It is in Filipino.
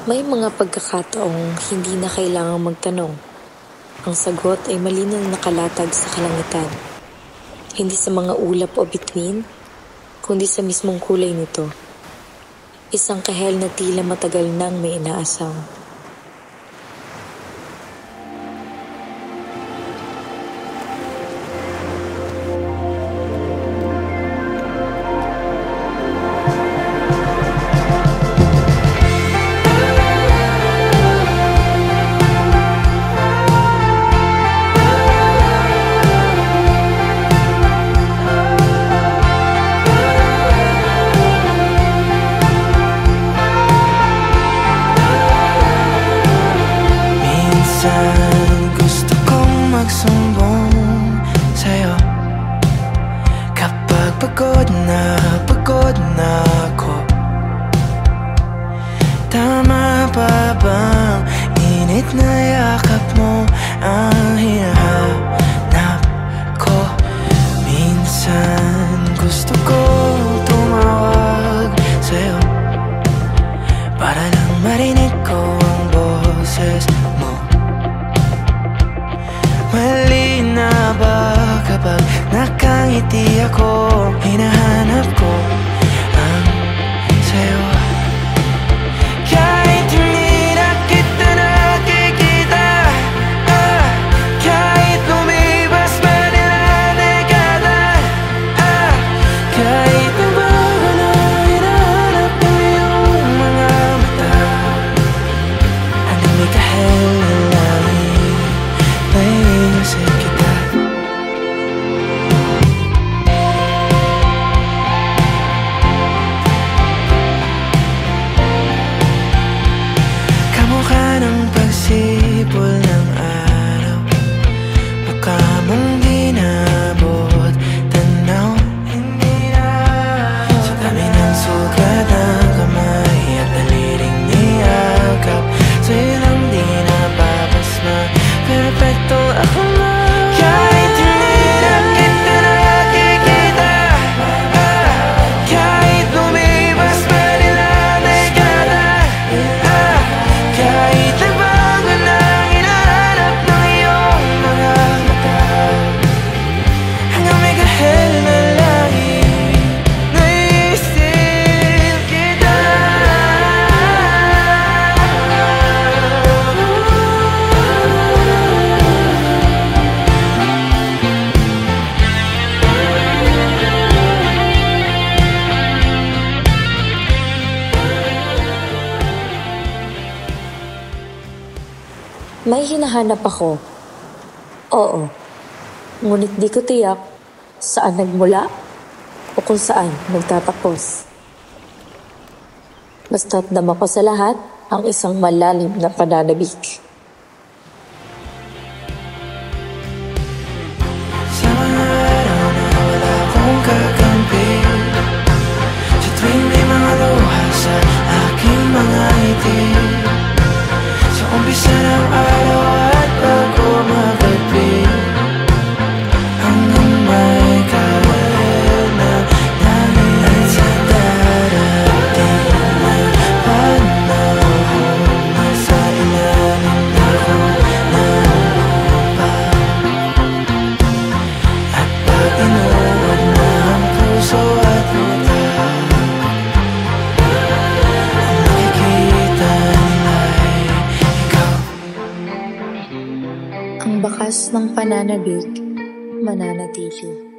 May mga pagkakataong hindi na kailangang magtanong. Ang sagot ay malinang nakalatag sa kalangitan. Hindi sa mga ulap o bituin, kundi sa mismong kulay nito. Isang kahel na tila matagal nang may inaasam. Gusto kong magsumbong sa'yo kapag pagod na ako. Tama pa bang init na yakap mo ang hinahanap ko? Minsan gusto kong tumawag sa'yo para lang marinig ko ang boses mo. Mali na ba kapag nakangiti ako? Hinahanap ko ang sayo. Kahit hindi na kita nakikita, kahit lumipas man ilang dekada, kahit nabago na hinahanap ko yung mga mata, hanggang may kahel na langit naisip kita. Kamukha ng pagsipol ng araw, mukha mong di nabot tanaw. Sa dami ng sugat ng kamay at daliling niyakap, sa'yo lang di napapasma. Perfecto ako na. Kahit hindi na kita nakikita, kahit lumipas man ilang dekada, kahit nagbago na ang hinahanap ng iyong mga mata, hanggang may kahel na langit naisip kita. May hinahanap ako. Oo. Ngunit di ko tiyak saan nagmula o kung saan nagtatapos. Basta't dama ko sa lahat ang isang malalim na pananabik. Sa mga araw na wala akong kakampi, sa tuwing may mga luha sa aking mga ngiti, sa umpisa ng araw at bago magagpit, hanggang may kahel na langit sa darating na panahon, nasa ilalim ako ng lupa. At pag inuod na ang puso at mata, ang nakikita nila'y ikaw. Ang bakas ng pananabik, mananatili.